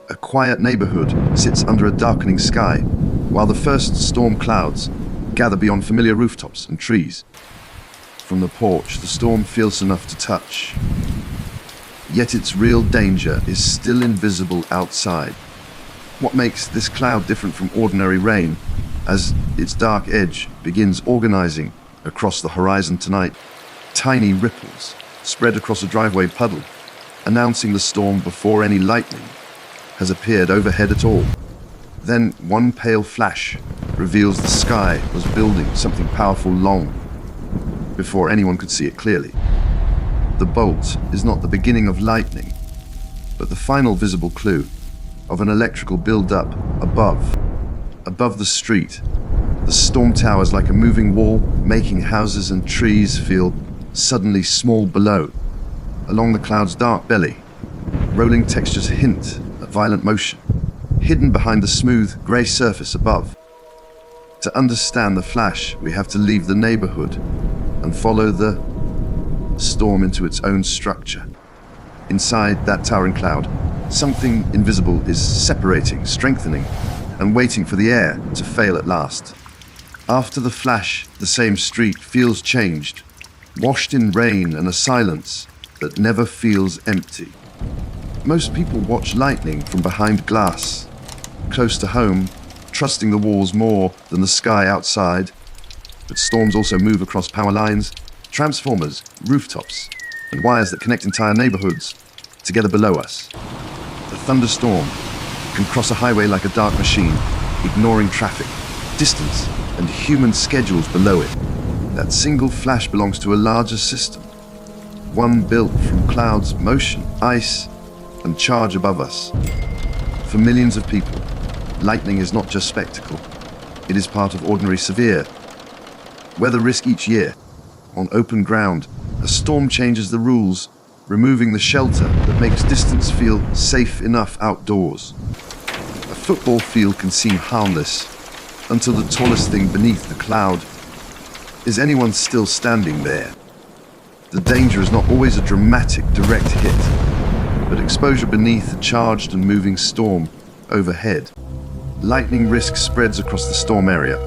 A quiet neighborhood sits under a darkening sky, while the first storm clouds gather beyond familiar rooftops and trees. From the porch, the storm feels enough to touch. Yet its real danger is still invisible outside. What makes this cloud different from ordinary rain, as its dark edge begins organizing across the horizon tonight? Tiny ripples spread across a driveway puddle, announcing the storm before any lightning has appeared overhead at all. Then one pale flash reveals the sky was building something powerful long before anyone could see it clearly. The bolt is not the beginning of lightning, but the final visible clue of an electrical build-up above. Above the street, the storm towers like a moving wall, making houses and trees feel suddenly small below. Along the cloud's dark belly, rolling textures hint at violent motion, hidden behind the smooth, grey surface above. To understand the flash, we have to leave the neighborhood and follow the storm into its own structure. Inside that towering cloud, something invisible is separating, strengthening, and waiting for the air to fail at last. After the flash, the same street feels changed, washed in rain and a silence that never feels empty. Most people watch lightning from behind glass, close to home, trusting the walls more than the sky outside. But storms also move across power lines, transformers, rooftops, and wires that connect entire neighborhoods together below us. The thunderstorm can cross a highway like a dark machine, ignoring traffic, distance, and human schedules below it. That single flash belongs to a larger system, one built from clouds, motion, ice, and charge above us. For millions of people, lightning is not just spectacle. It is part of ordinary severe weather risk each year. On open ground, a storm changes the rules, removing the shelter that makes distance feel safe enough outdoors. A football field can seem harmless until the tallest thing beneath the cloud. Is anyone still standing there? The danger is not always a dramatic, direct hit, but exposure beneath a charged and moving storm overhead. Lightning risk spreads across the storm area,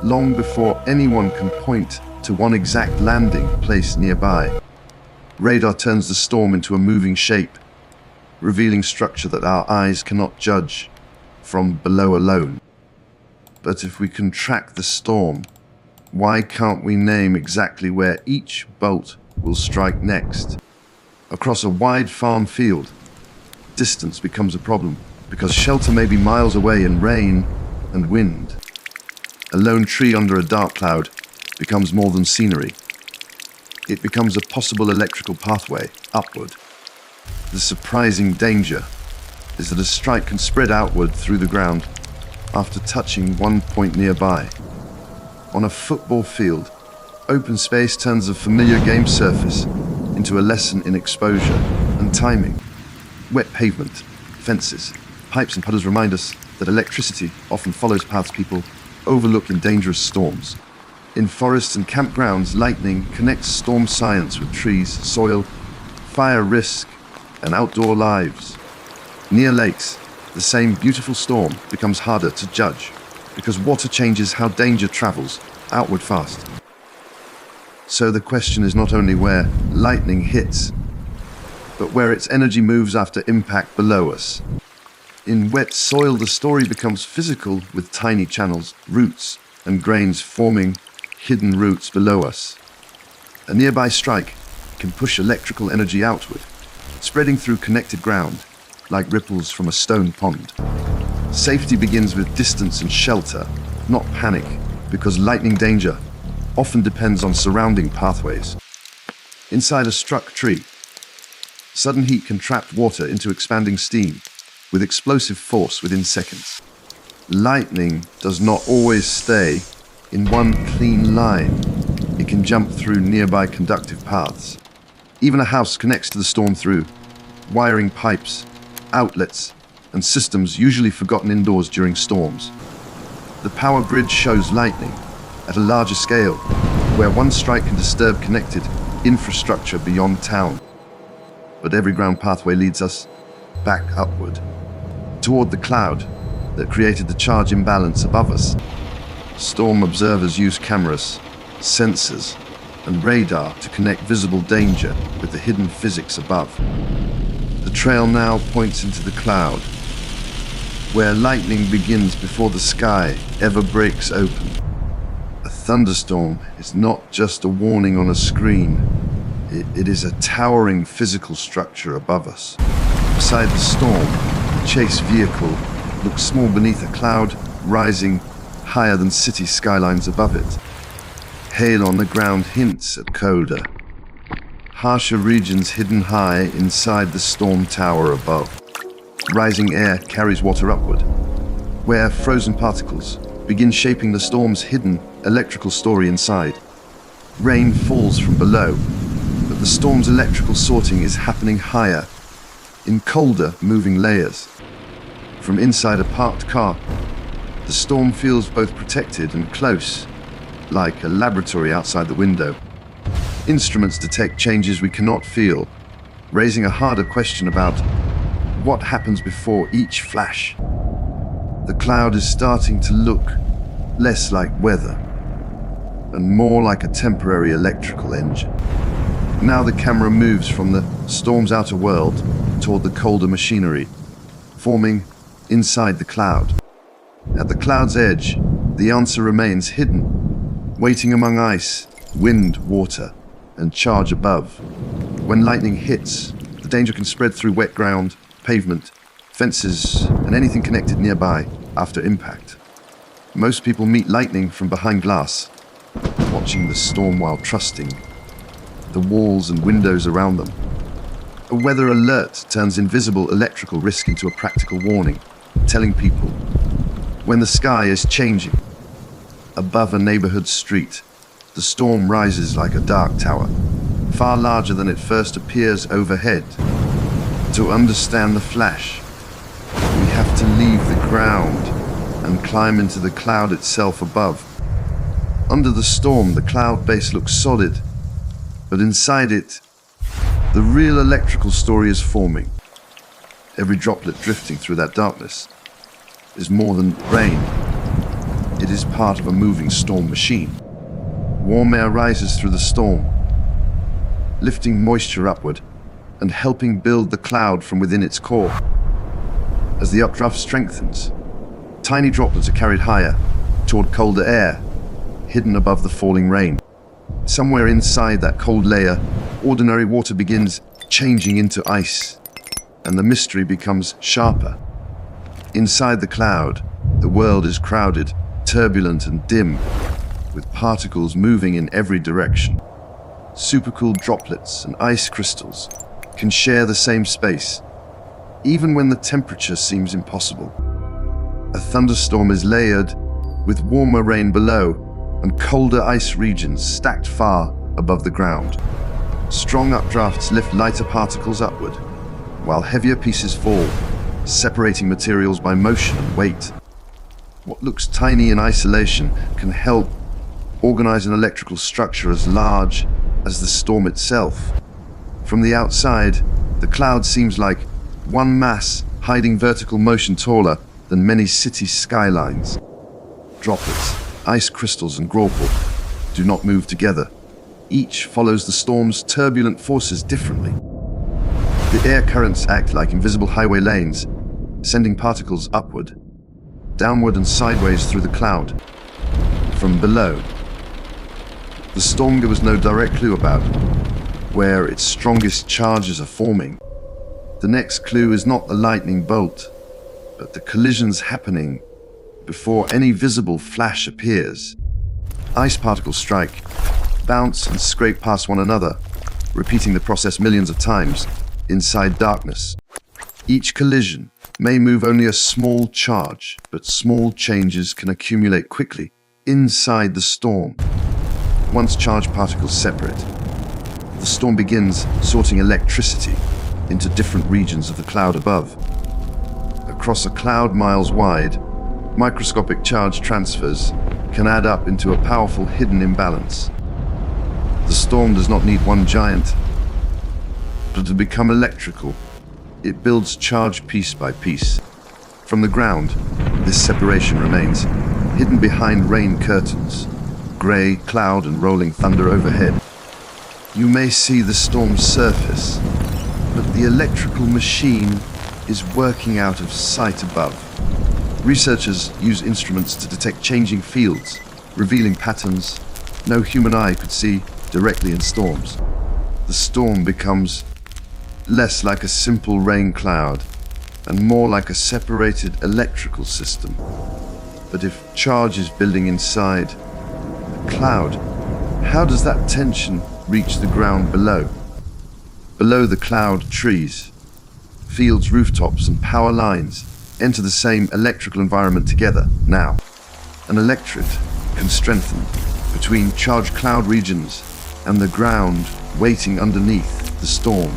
long before anyone can point to one exact landing place nearby. Radar turns the storm into a moving shape, revealing structure that our eyes cannot judge from below alone. But if we can track the storm, why can't we name exactly where each bolt will strike next? Across a wide farm field, distance becomes a problem, because shelter may be miles away in rain and wind. A lone tree under a dark cloud becomes more than scenery. It becomes a possible electrical pathway upward. The surprising danger is that a strike can spread outward through the ground after touching one point nearby. On a football field, open space turns a familiar game surface into a lesson in exposure and timing. Wet pavement, fences, pipes and puddles remind us that electricity often follows paths people overlook in dangerous storms. In forests and campgrounds, lightning connects storm science with trees, soil, fire risk, and outdoor lives. Near lakes, the same beautiful storm becomes harder to judge because water changes how danger travels outward fast. So the question is not only where lightning hits, but where its energy moves after impact below us. In wet soil, the story becomes physical with tiny channels, roots, and grains forming hidden roots below us. A nearby strike can push electrical energy outward, spreading through connected ground like ripples from a stone pond. Safety begins with distance and shelter, not panic, because lightning danger often depends on surrounding pathways. Inside a struck tree, sudden heat can trap water into expanding steam with explosive force within seconds. Lightning does not always stay in one clean line. It can jump through nearby conductive paths. Even a house connects to the storm through wiring pipes, outlets, and systems usually forgotten indoors during storms. The power grid shows lightning at a larger scale, where one strike can disturb connected infrastructure beyond town. But every ground pathway leads us back upward, toward the cloud that created the charge imbalance above us. Storm observers use cameras, sensors, and radar to connect visible danger with the hidden physics above. The trail now points into the cloud, where lightning begins before the sky ever breaks open. A thunderstorm is not just a warning on a screen. It is a towering physical structure above us. Beside the storm, the chase vehicle looks small beneath a cloud rising higher than city skylines above it. Hail on the ground hints at colder, harsher regions hidden high inside the storm tower above. Rising air carries water upward, where frozen particles begin shaping the storm's hidden electrical story inside. Rain falls from below, but the storm's electrical sorting is happening higher, in colder, moving layers. From inside a parked car, the storm feels both protected and close, like a laboratory outside the window. Instruments detect changes we cannot feel, raising a harder question about what happens before each flash. The cloud is starting to look less like weather and more like a temporary electrical engine. Now the camera moves from the storm's outer world toward the colder machinery, forming inside the cloud. At the cloud's edge, the answer remains hidden, waiting among ice, wind, water, and charge above. When lightning hits, the danger can spread through wet ground, pavement, fences, and anything connected nearby after impact. Most people meet lightning from behind glass, watching the storm while trusting the walls and windows around them. A weather alert turns invisible electrical risk into a practical warning, telling people when the sky is changing. Above a neighborhood street, the storm rises like a dark tower, far larger than it first appears overhead. To understand the flash, we have to leave the ground and climb into the cloud itself above. Under the storm, the cloud base looks solid, but inside it, the real electrical story is forming. Every droplet drifting through that darkness is more than rain. It is part of a moving storm machine. Warm air rises through the storm, lifting moisture upward and helping build the cloud from within its core. As the updraft strengthens, tiny droplets are carried higher toward colder air, hidden above the falling rain. Somewhere inside that cold layer, ordinary water begins changing into ice, and the mystery becomes sharper. Inside the cloud, the world is crowded, turbulent and dim, with particles moving in every direction. Supercooled droplets and ice crystals can share the same space, even when the temperature seems impossible. A thunderstorm is layered with warmer rain below and colder ice regions stacked far above the ground. Strong updrafts lift lighter particles upward, while heavier pieces fall, separating materials by motion and weight. What looks tiny in isolation can help organize an electrical structure as large as the storm itself. From the outside, the cloud seems like one mass hiding vertical motion taller than many city skylines. Droplets, ice crystals, and graupel do not move together. Each follows the storm's turbulent forces differently. The air currents act like invisible highway lanes, sending particles upward, downward, and sideways through the cloud. From below, the storm gives no direct clue about where its strongest charges are forming. The next clue is not the lightning bolt, but the collisions happening before any visible flash appears. Ice particles strike, bounce, and scrape past one another, repeating the process millions of times inside darkness. Each collision may move only a small charge, but small changes can accumulate quickly inside the storm. Once charged particles separate, the storm begins sorting electricity into different regions of the cloud above. Across a cloud miles wide, microscopic charge transfers can add up into a powerful hidden imbalance. The storm does not need one giant, but to become electrical, It builds charge piece by piece. From the ground, this separation remains, hidden behind rain curtains, grey cloud and rolling thunder overhead. You may see the storm's surface, but the electrical machine is working out of sight above. Researchers use instruments to detect changing fields, revealing patterns no human eye could see directly in storms. The storm becomes less like a simple rain cloud and more like a separated electrical system. But if charge is building inside the cloud, how does that tension reach the ground below? Below the cloud, trees, fields, rooftops, and power lines enter the same electrical environment together. Now, an electrode can strengthen between charged cloud regions and the ground waiting underneath the storm.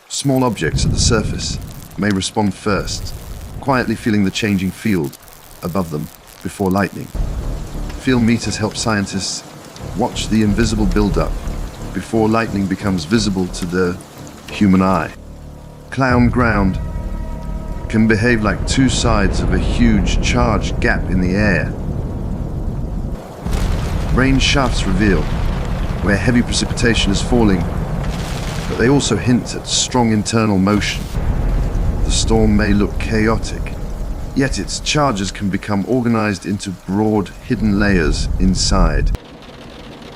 Small objects at the surface may respond first, quietly feeling the changing field above them before lightning. Field meters help scientists watch the invisible build-up before lightning becomes visible to the human eye. Cloud ground can behave like two sides of a huge charged gap in the air. Rain shafts reveal where heavy precipitation is falling, but they also hint at strong internal motion. The storm may look chaotic, yet its charges can become organized into broad, hidden layers inside.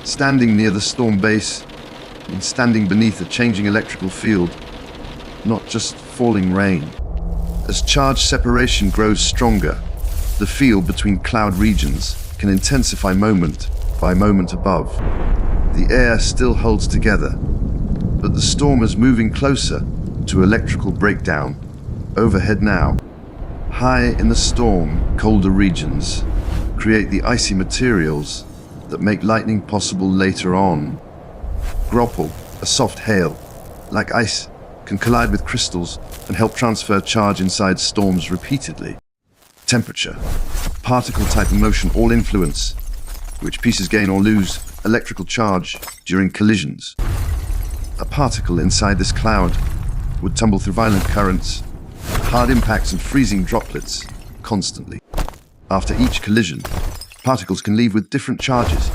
Standing near the storm base means standing beneath a changing electrical field, not just falling rain. As charge separation grows stronger, the field between cloud regions can intensify moment by moment above. The air still holds together, but the storm is moving closer to electrical breakdown. Overhead now, high in the storm, colder regions create the icy materials that make lightning possible later on. Graupel, a soft hail, like ice, can collide with crystals and help transfer charge inside storms repeatedly. Temperature, particle type and motion all influence which pieces gain or lose electrical charge during collisions. A particle inside this cloud would tumble through violent currents, hard impacts and freezing droplets constantly. After each collision, particles can leave with different charges,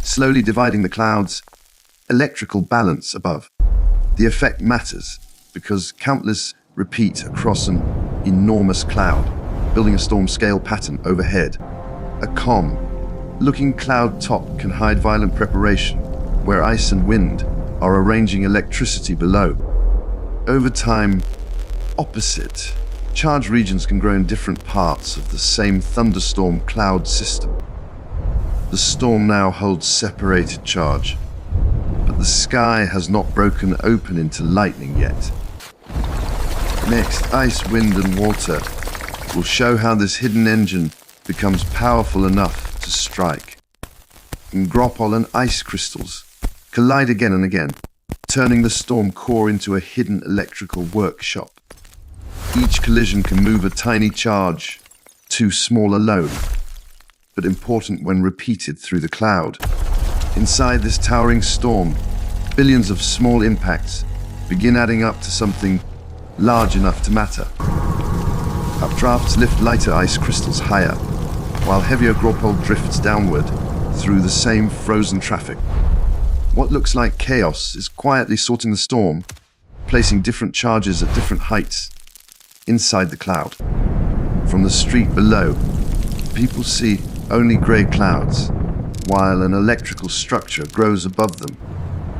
slowly dividing the cloud's electrical balance above. The effect matters because countless repeat across an enormous cloud, building a storm-scale pattern overhead. A calm-looking cloud top can hide violent preparation, where ice and wind are arranging electricity below. Over time, opposite charge regions can grow in different parts of the same thunderstorm cloud system. The storm now holds separated charge, but the sky has not broken open into lightning yet. Next, ice, wind, and water will show how this hidden engine becomes powerful enough to strike. And graupel and ice crystals collide again and again, turning the storm core into a hidden electrical workshop. Each collision can move a tiny charge, too small alone, but important when repeated through the cloud. Inside this towering storm, billions of small impacts begin adding up to something large enough to matter. Updrafts lift lighter ice crystals higher, while heavier graupel drifts downward through the same frozen traffic. What looks like chaos is quietly sorting the storm, placing different charges at different heights inside the cloud. From the street below, people see only grey clouds, while an electrical structure grows above them.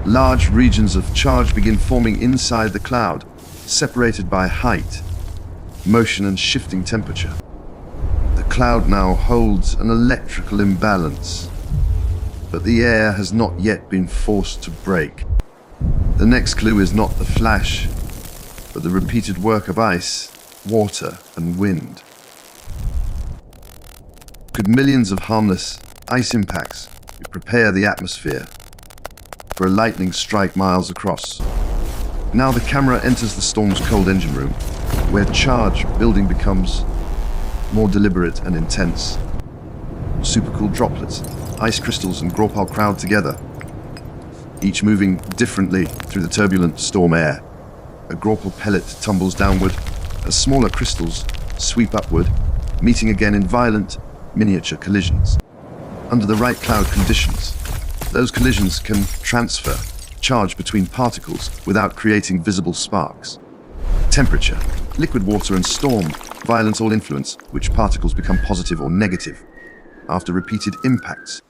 Large regions of charge begin forming inside the cloud, separated by height, motion and shifting temperature. The cloud now holds an electrical imbalance, but the air has not yet been forced to break. The next clue is not the flash, but the repeated work of ice, water, and wind. Could millions of harmless ice impacts prepare the atmosphere for a lightning strike miles across? Now the camera enters the storm's cold engine room, where charge building becomes more deliberate and intense. Supercooled droplets, ice crystals, and graupel crowd together, each moving differently through the turbulent storm air. a graupel pellet tumbles downward as smaller crystals sweep upward, meeting again in violent, miniature collisions. Under the right cloud conditions, those collisions can transfer charge between particles without creating visible sparks. Temperature, liquid water and storm violence all influence which particles become positive or negative. After repeated impacts,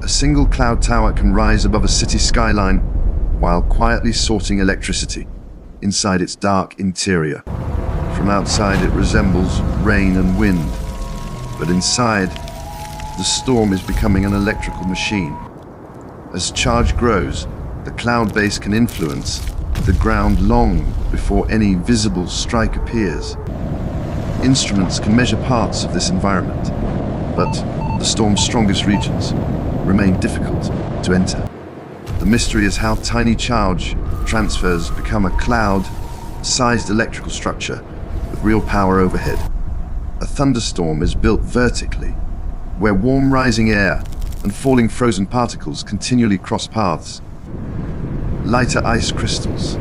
a single cloud tower can rise above a city skyline while quietly sorting electricity inside its dark interior. From outside it resembles rain and wind, but inside, the storm is becoming an electrical machine. As charge grows, the cloud base can influence the ground long before any visible strike appears. Instruments can measure parts of this environment, but the storm's strongest regions remain difficult to enter. The mystery is how tiny charge transfers become a cloud-sized electrical structure with real power overhead. A thunderstorm is built vertically, where warm rising air and falling frozen particles continually cross paths. Lighter ice crystals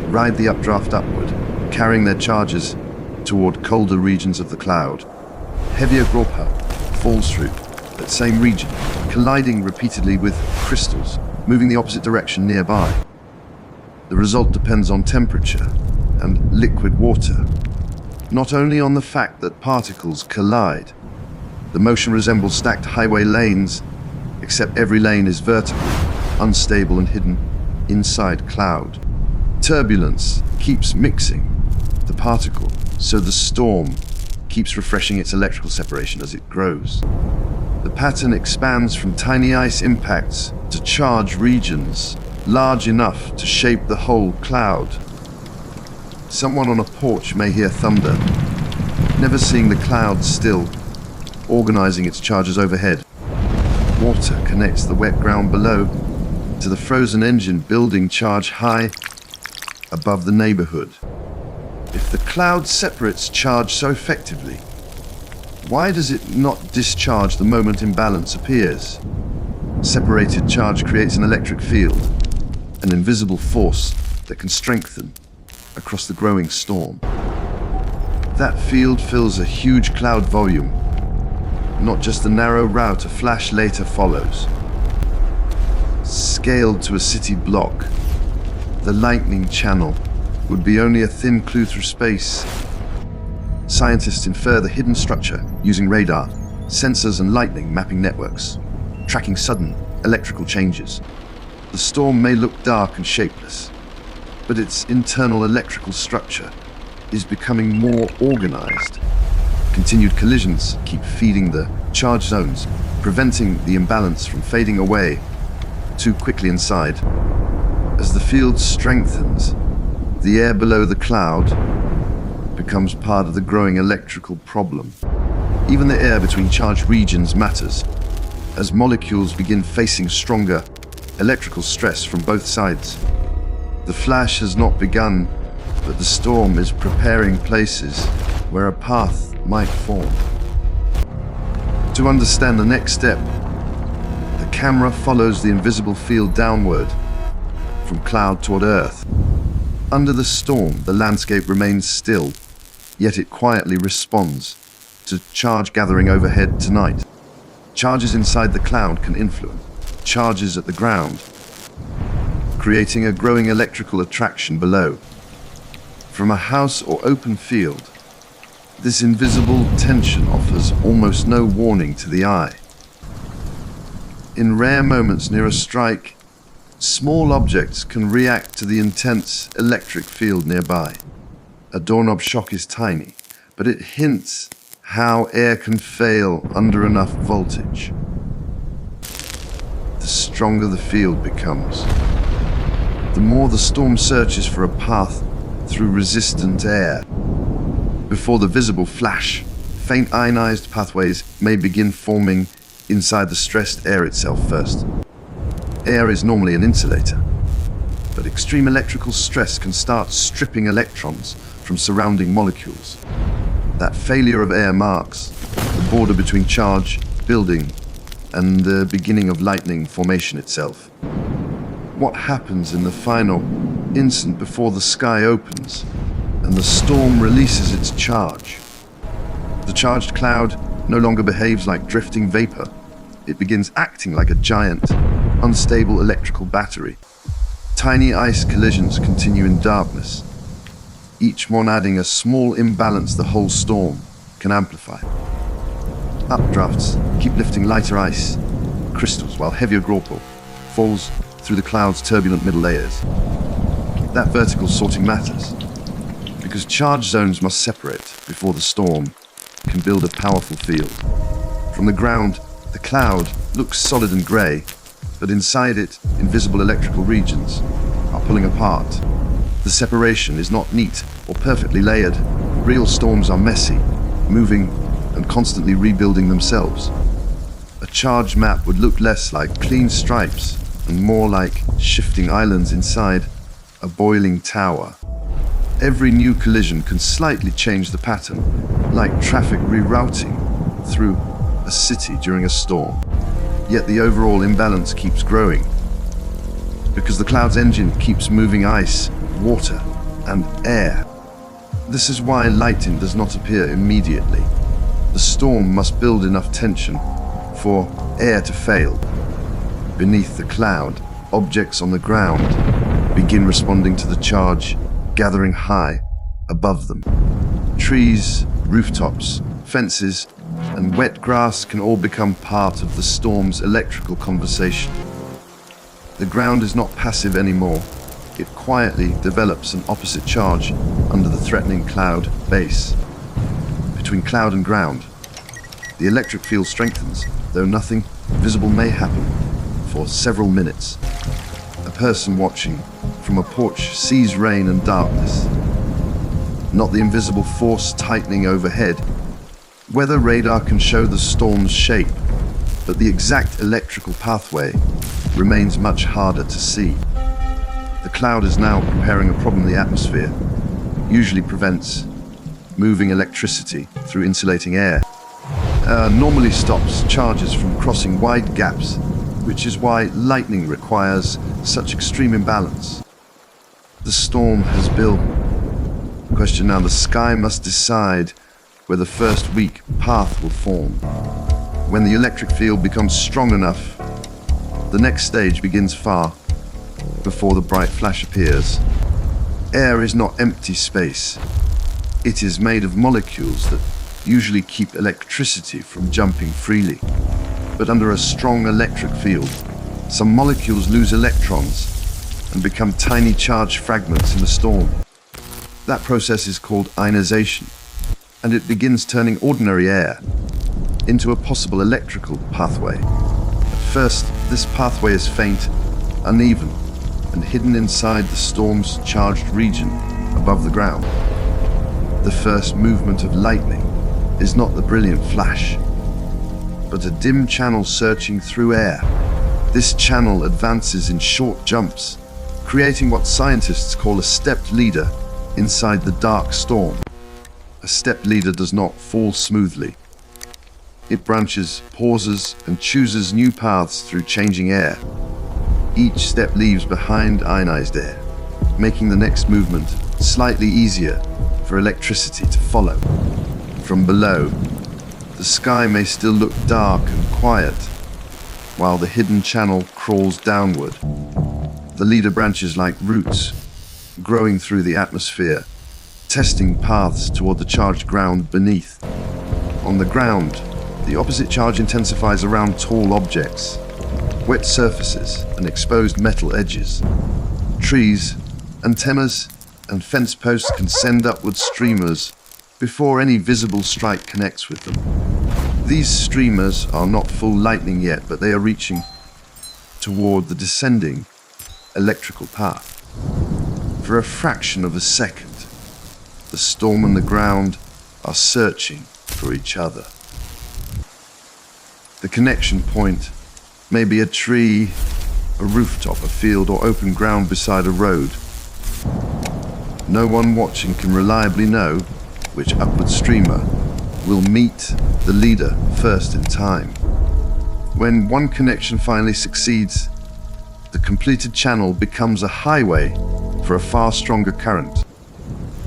ride the updraft upward, carrying their charges toward colder regions of the cloud. Heavier graupel falls through that same region, colliding repeatedly with crystals moving the opposite direction nearby. The result depends on temperature and liquid water, not only on the fact that particles collide. The motion resembles stacked highway lanes, except every lane is vertical, unstable and hidden inside cloud. Turbulence keeps mixing the particle, so the storm keeps refreshing its electrical separation as it grows. The pattern expands from tiny ice impacts to charge regions large enough to shape the whole cloud. Someone on a porch may hear thunder, never seeing the cloud still, organizing its charges overhead. Water connects the wet ground below to the frozen engine building charge high above the neighborhood. If the cloud separates charge so effectively, why does it not discharge the moment imbalance appears? Separated charge creates an electric field, an invisible force that can strengthen across the growing storm. That field fills a huge cloud volume, not just the narrow route a flash later follows. Scaled to a city block, the lightning channel would be only a thin clue through space. Scientists infer the hidden structure using radar, sensors and lightning mapping networks, tracking sudden electrical changes. The storm may look dark and shapeless, but its internal electrical structure is becoming more organized. Continued collisions keep feeding the charge zones, preventing the imbalance from fading away too quickly inside. As the field strengthens, the air below the cloud becomes part of the growing electrical problem. Even the air between charged regions matters, as molecules begin facing stronger electrical stress from both sides. The flash has not begun, but the storm is preparing places where a path might form. To understand the next step, the camera follows the invisible field downward from cloud toward Earth. Under the storm, the landscape remains still, yet it quietly responds to charge gathering overhead tonight. Charges inside the cloud can influence charges at the ground, creating a growing electrical attraction below. From a house or open field, this invisible tension offers almost no warning to the eye. In rare moments near a strike, small objects can react to the intense electric field nearby. A doorknob shock is tiny, but it hints how air can fail under enough voltage. The stronger the field becomes, the more the storm searches for a path through resistant air. Before the visible flash, faint ionized pathways may begin forming inside the stressed air itself first. Air is normally an insulator, but extreme electrical stress can start stripping electrons from surrounding molecules. That failure of air marks the border between charge, building, and the beginning of lightning formation itself. what happens in the final instant before the sky opens and the storm releases its charge. The charged cloud no longer behaves like drifting vapor. It begins acting like a giant, unstable electrical battery. Tiny ice collisions continue in darkness, each one adding a small imbalance the whole storm can amplify. Updrafts keep lifting lighter ice crystals while heavier graupel falls through the cloud's turbulent middle layers. That vertical sorting matters, because charge zones must separate before the storm can build a powerful field. From the ground, the cloud looks solid and grey, but inside it, invisible electrical regions are pulling apart. The separation is not neat or perfectly layered. Real storms are messy, moving and constantly rebuilding themselves. A charge map would look less like clean stripes and more like shifting islands inside a boiling tower. Every new collision can slightly change the pattern, like traffic rerouting through a city during a storm. Yet the overall imbalance keeps growing, because the cloud's engine keeps moving ice, water, and air. This is why lightning does not appear immediately. The storm must build enough tension for air to fail. Beneath the cloud, objects on the ground begin responding to the charge, gathering high above them. Trees, rooftops, fences, and wet grass can all become part of the storm's electrical conversation. The ground is not passive anymore. It quietly develops an opposite charge under the threatening cloud base. Between cloud and ground, the electric field strengthens, though nothing visible may happen for several minutes. A person watching from a porch sees rain and darkness, not the invisible force tightening overhead. Weather radar can show the storm's shape, but the exact electrical pathway remains much harder to see. The cloud is now preparing a problem the atmosphere usually prevents moving electricity through insulating air. Normally stops charges from crossing wide gaps, which is why lightning requires such extreme imbalance. The storm has built. Question now, the sky must decide where the first weak path will form. When the electric field becomes strong enough, the next stage begins far before the bright flash appears. Air is not empty space. It is made of molecules that usually keep electricity from jumping freely. But under a strong electric field, some molecules lose electrons and become tiny charged fragments in the storm. That process is called ionization, and it begins turning ordinary air into a possible electrical pathway. At first, this pathway is faint, uneven, and hidden inside the storm's charged region above the ground. The first movement of lightning is not the brilliant flash, but a dim channel searching through air. This channel advances in short jumps, creating what scientists call a stepped leader inside the dark storm. A stepped leader does not fall smoothly. It branches, pauses, and chooses new paths through changing air. Each step leaves behind ionized air, making the next movement slightly easier for electricity to follow. From below, the sky may still look dark and quiet, while the hidden channel crawls downward. The leader branches like roots, growing through the atmosphere, testing paths toward the charged ground beneath. On the ground, the opposite charge intensifies around tall objects, wet surfaces, and exposed metal edges. Trees, antennas, and fence posts can send upward streamers before any visible strike connects with them. These streamers are not full lightning yet, but they are reaching toward the descending electrical path. For a fraction of a second, the storm and the ground are searching for each other. The connection point may be a tree, a rooftop, a field, or open ground beside a road. No one watching can reliably know which upward streamer will meet the leader first in time. When one connection finally succeeds, the completed channel becomes a highway for a far stronger current.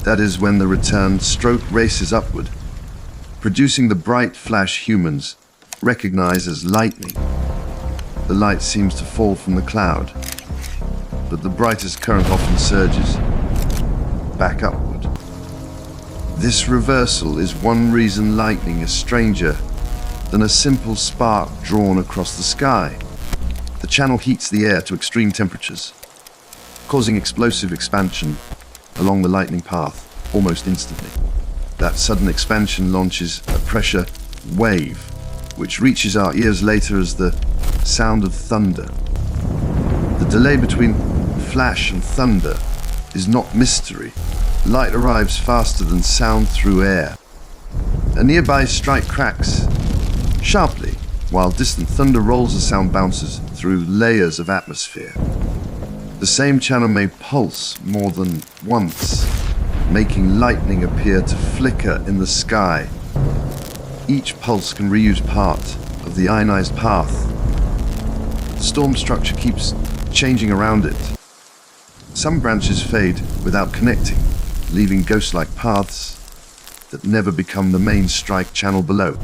That is when the return stroke races upward, producing the bright flash humans recognize as lightning. The light seems to fall from the cloud, but the brightest current often surges back upward. This reversal is one reason lightning is stranger than a simple spark drawn across the sky. The channel heats the air to extreme temperatures, causing explosive expansion along the lightning path almost instantly. That sudden expansion launches a pressure wave, which reaches our ears later as the sound of thunder. The delay between flash and thunder is not mystery. Light arrives faster than sound through air. A nearby strike cracks sharply, while distant thunder rolls as sound bounces through layers of atmosphere. The same channel may pulse more than once, making lightning appear to flicker in the sky. Each pulse can reuse part of the ionized path. The storm structure keeps changing around it. Some branches fade without connecting, leaving ghost-like paths that never become the main strike channel below.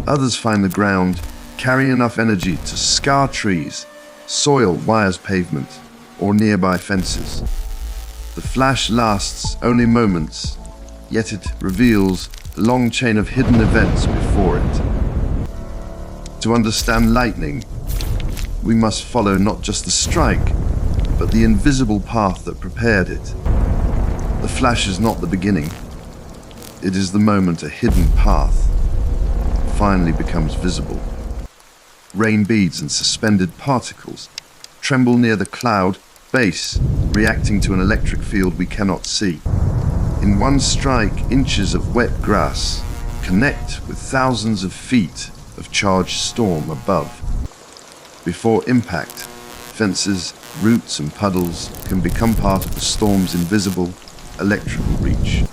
Others find the ground, carry enough energy to scar trees, soil wires pavement, or nearby fences. The flash lasts only moments, yet it reveals a long chain of hidden events before it. To understand lightning, we must follow not just the strike, but the invisible path that prepared it. The flash is not the beginning. It is the moment a hidden path finally becomes visible. Rain beads and suspended particles tremble near the cloud base, reacting to an electric field we cannot see. In one strike, inches of wet grass connect with thousands of feet of charged storm above. Before impact, fences, roots and puddles can become part of the storm's invisible electrical reach.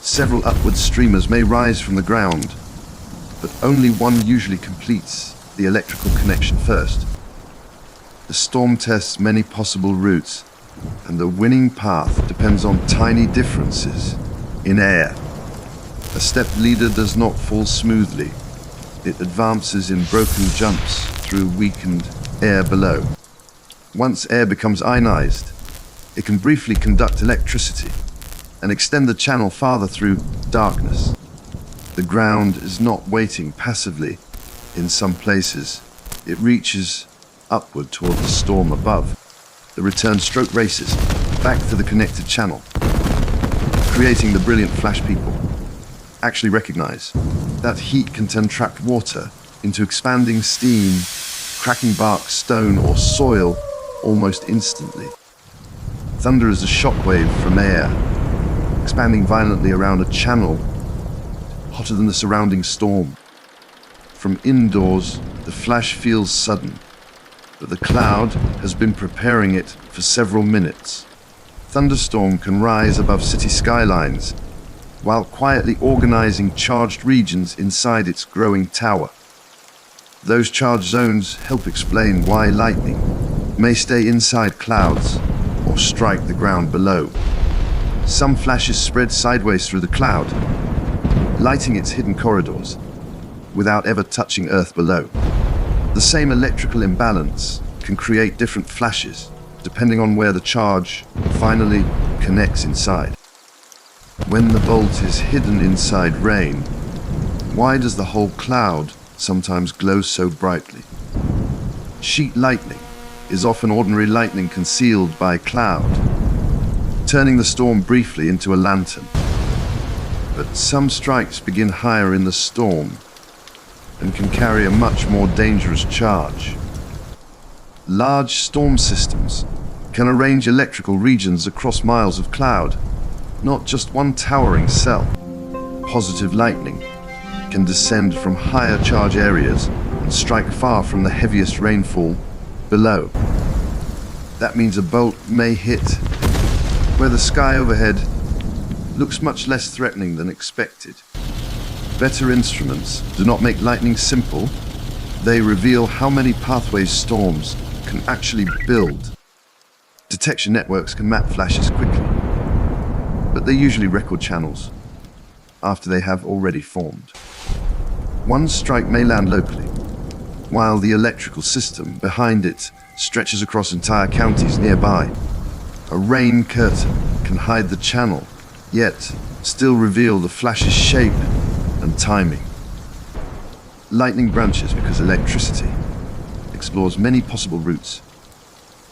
Several upward streamers may rise from the ground, but only one usually completes the electrical connection first. The storm tests many possible routes, and the winning path depends on tiny differences in air. A stepped leader does not fall smoothly. It advances in broken jumps through weakened air below. Once air becomes ionized, it can briefly conduct electricity and extend the channel farther through darkness. The ground is not waiting passively. In some places, it reaches upward toward the storm above. The return stroke races back to the connected channel, creating the brilliant flash people actually recognize. That heat can turn trapped water into expanding steam, cracking bark, stone, or soil almost instantly. Thunder is a shockwave from air, expanding violently around a channel hotter than the surrounding storm. From indoors, the flash feels sudden, but the cloud has been preparing it for several minutes. Thunderstorm can rise above city skylines, while quietly organizing charged regions inside its growing tower. Those charged zones help explain why lightning may stay inside clouds or strike the ground below. Some flashes spread sideways through the cloud, lighting its hidden corridors without ever touching Earth below. The same electrical imbalance can create different flashes depending on where the charge finally connects inside. When the bolt is hidden inside rain, why does the whole cloud sometimes glow so brightly? Sheet lightning is often ordinary lightning concealed by cloud, turning the storm briefly into a lantern. But some strikes begin higher in the storm and can carry a much more dangerous charge. Large storm systems can arrange electrical regions across miles of cloud, not just one towering cell. Positive lightning can descend from higher charge areas and strike far from the heaviest rainfall below. That means a bolt may hit where the sky overhead looks much less threatening than expected. Better instruments do not make lightning simple. They reveal how many pathways storms can actually build. Detection networks can map flashes quickly, but they usually record channels after they have already formed. One strike may land locally, while the electrical system behind it stretches across entire counties nearby. A rain curtain can hide the channel, yet still reveal the flash's shape and timing. Lightning branches because electricity explores many possible routes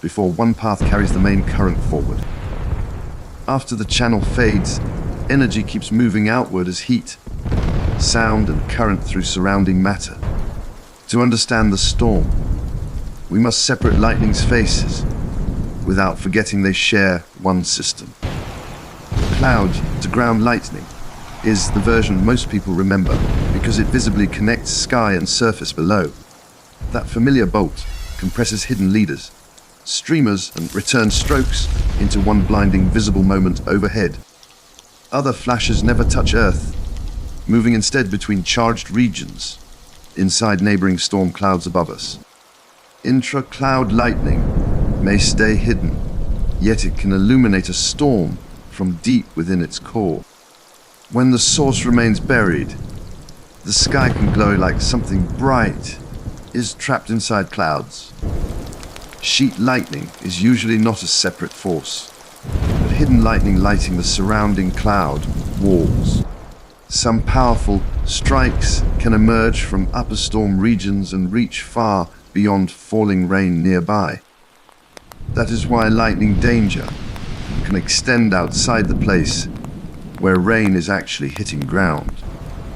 before one path carries the main current forward. After the channel fades, energy keeps moving outward as heat, sound, and current through surrounding matter. To understand the storm, we must separate lightning's phases without forgetting they share one system. Cloud-to-ground lightning is the version most people remember because it visibly connects sky and surface below. That familiar bolt compresses hidden leaders, streamers, and return strokes into one blinding visible moment overhead. Other flashes never touch Earth, moving instead between charged regions inside neighboring storm clouds above us. Intra-cloud lightning may stay hidden, yet it can illuminate a storm from deep within its core. When the source remains buried, the sky can glow like something bright is trapped inside clouds. Sheet lightning is usually not a separate force, but hidden lightning lighting the surrounding cloud walls. Some powerful strikes can emerge from upper storm regions and reach far beyond falling rain nearby. That is why lightning danger can extend outside the place where rain is actually hitting ground.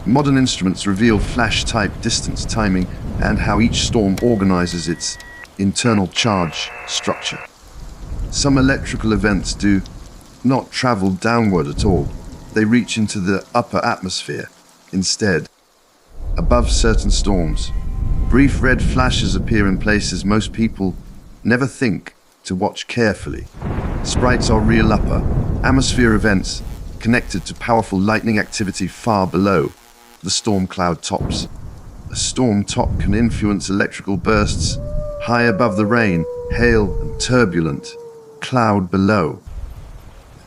Modern instruments reveal flash-type distance timing and how each storm organizes its internal charge structure. Some electrical events do not travel downward at all. They reach into the upper atmosphere instead. Above certain storms, brief red flashes appear in places most people never think to watch carefully. Sprites are real upper atmosphere events connected to powerful lightning activity far below the storm cloud tops. A storm top can influence electrical bursts high above the rain, hail, and turbulent cloud below.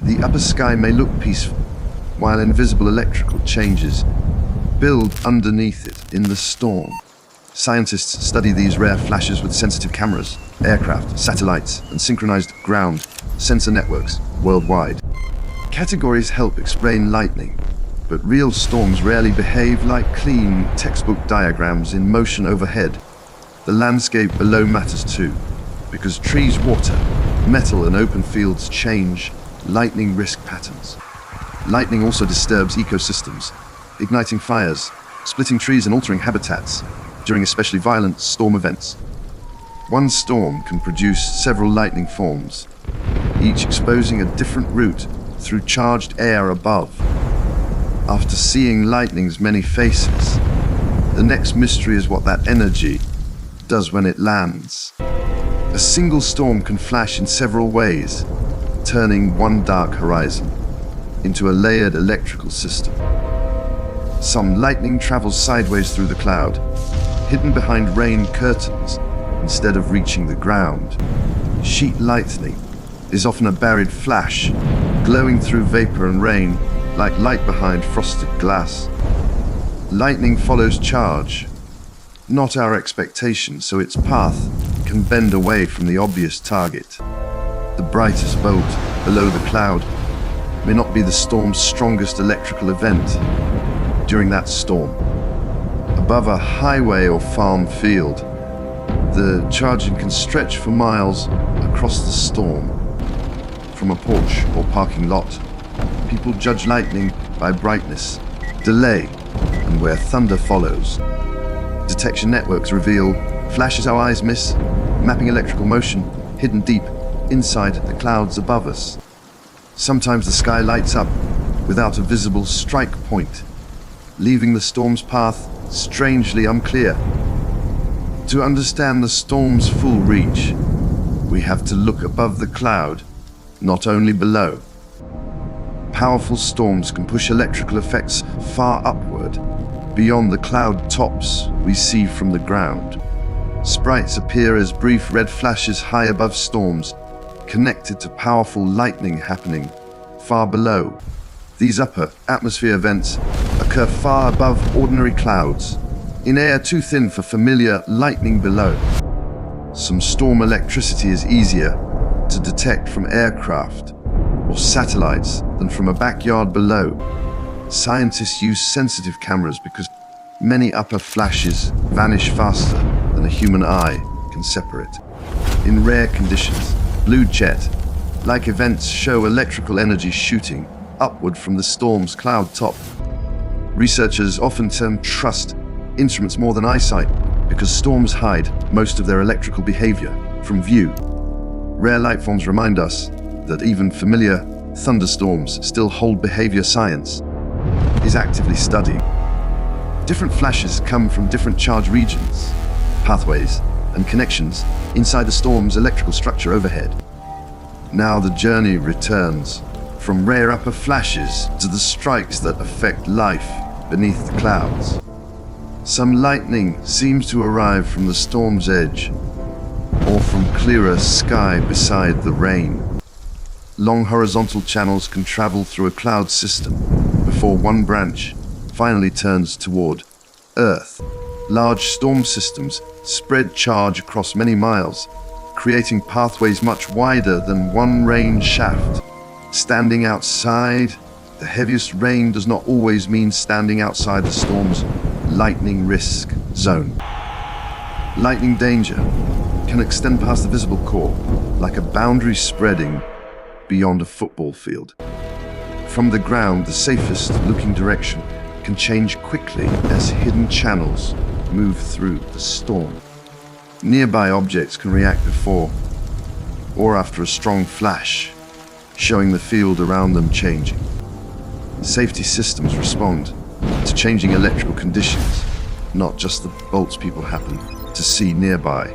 The upper sky may look peaceful, while invisible electrical changes build underneath it in the storm. Scientists study these rare flashes with sensitive cameras, aircraft, satellites, and synchronized ground sensor networks worldwide. Categories help explain lightning, but real storms rarely behave like clean textbook diagrams in motion overhead. The landscape below matters too, because trees, water, metal, and open fields change lightning risk patterns. Lightning also disturbs ecosystems, igniting fires, splitting trees, and altering habitats during especially violent storm events. One storm can produce several lightning forms, each exposing a different route through charged air above. After seeing lightning's many faces, the next mystery is what that energy does when it lands. A single storm can flash in several ways, turning one dark horizon into a layered electrical system. Some lightning travels sideways through the cloud, hidden behind rain curtains instead of reaching the ground. Sheet lightning is often a buried flash, glowing through vapor and rain like light behind frosted glass. Lightning follows charge, not our expectation, so its path can bend away from the obvious target. The brightest bolt below the cloud may not be the storm's strongest electrical event during that storm. Above a highway or farm field, the charging can stretch for miles across the storm. From a porch or parking lot, people judge lightning by brightness, delay, and where thunder follows. Detection networks reveal flashes our eyes miss, mapping electrical motion hidden deep inside the clouds above us. Sometimes the sky lights up without a visible strike point, leaving the storm's path strangely unclear. To understand the storm's full reach, we have to look above the cloud, not only below. Powerful storms can push electrical effects far upward, beyond the cloud tops we see from the ground. Sprites appear as brief red flashes high above storms, connected to powerful lightning happening far below. These upper atmosphere events occur far above ordinary clouds, in air too thin for familiar lightning below. Some storm electricity is easier to detect from aircraft or satellites than from a backyard below. Scientists use sensitive cameras because many upper flashes vanish faster than a human eye can separate. In rare conditions, blue jet-like events show electrical energy shooting upward from the storm's cloud top. Researchers often trust instruments more than eyesight because storms hide most of their electrical behavior from view. Rare light forms remind us that even familiar thunderstorms still hold behavior science is actively studying. Different flashes come from different charge regions, pathways, and connections inside the storm's electrical structure overhead. Now the journey returns from rare upper flashes to the strikes that affect life beneath the clouds. Some lightning seems to arrive from the storm's edge or from clearer sky beside the rain. Long horizontal channels can travel through a cloud system before one branch finally turns toward Earth. Large storm systems spread charge across many miles, creating pathways much wider than one rain shaft. Standing outside the heaviest rain does not always mean standing outside the storm's lightning risk zone. Lightning danger can extend past the visible core, like a boundary spreading beyond a football field. From the ground, the safest looking direction can change quickly as hidden channels move through the storm. Nearby objects can react before or after a strong flash, showing the field around them changing. Safety systems respond to changing electrical conditions, not just the bolts people happen to see nearby.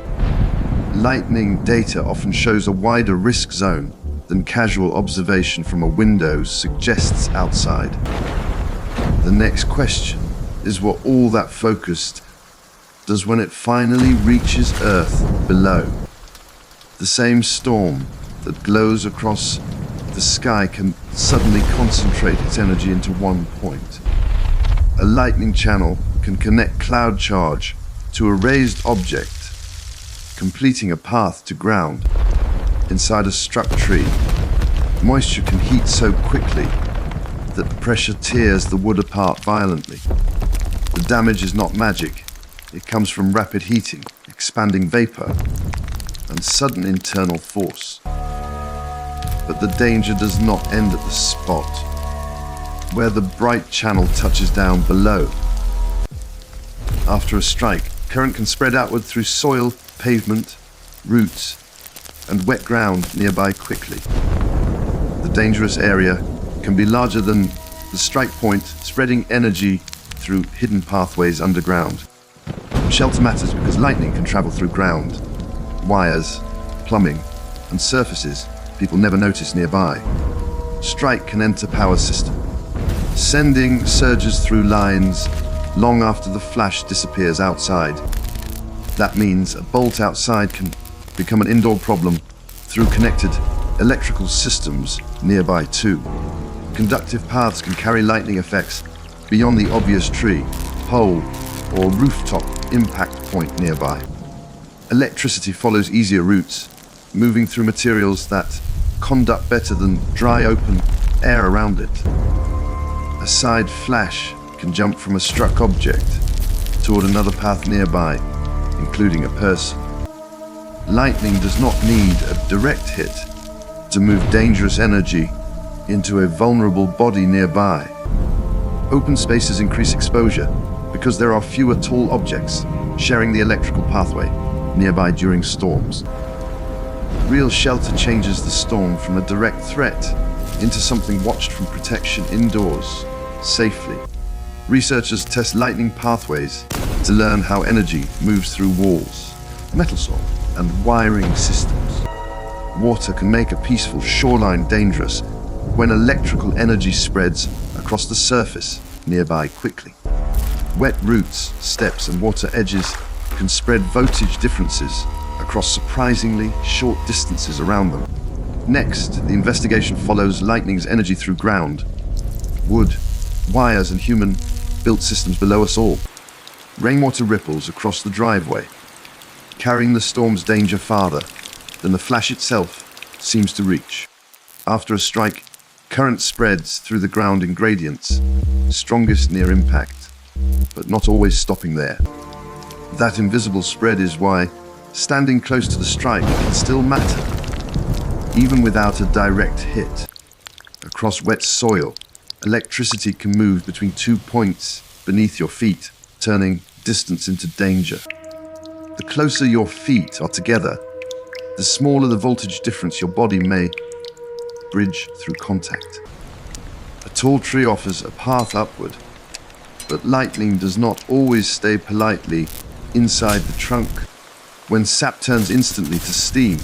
Lightning data often shows a wider risk zone than casual observation from a window suggests outside. The next question is what all that focused does when it finally reaches Earth below. The same storm that glows across the sky can suddenly concentrate its energy into one point. A lightning channel can connect cloud charge to a raised object, completing a path to ground. Inside a struck tree, moisture can heat so quickly that the pressure tears the wood apart violently. The damage is not magic. It comes from rapid heating, expanding vapor, and sudden internal force. But the danger does not end at the spot where the bright channel touches down below. After a strike, current can spread outward through soil, pavement, roots, and wet ground nearby quickly. The dangerous area can be larger than the strike point, spreading energy through hidden pathways underground. Shelter matters because lightning can travel through ground, wires, plumbing, and surfaces people never notice nearby. Strike can enter power system, sending surges through lines long after the flash disappears outside. That means a bolt outside can become an indoor problem through connected electrical systems nearby too. Conductive paths can carry lightning effects beyond the obvious tree, pole, or rooftop impact point nearby. Electricity follows easier routes, moving through materials that conduct better than dry open air around it. A side flash can jump from a struck object toward another path nearby, including a person. Lightning does not need a direct hit to move dangerous energy into a vulnerable body nearby. Open spaces increase exposure because there are fewer tall objects sharing the electrical pathway nearby during storms. Real shelter changes the storm from a direct threat into something watched from protection indoors, safely. Researchers test lightning pathways to learn how energy moves through walls, metal soil, and wiring systems. Water can make a peaceful shoreline dangerous when electrical energy spreads across the surface nearby quickly. Wet roots, steps, and water edges can spread voltage differences across surprisingly short distances around them. Next, the investigation follows lightning's energy through ground, wood, wires, and human-built systems below us all. Rainwater ripples across the driveway, carrying the storm's danger farther than the flash itself seems to reach. After a strike, current spreads through the ground in gradients, strongest near impact, but not always stopping there. That invisible spread is why standing close to the strike can still matter, even without a direct hit. Across wet soil, electricity can move between 2 points beneath your feet, turning distance into danger. The closer your feet are together, the smaller the voltage difference your body may bridge through contact. A tall tree offers a path upward, but lightning does not always stay politely inside the trunk. When sap turns instantly to steam,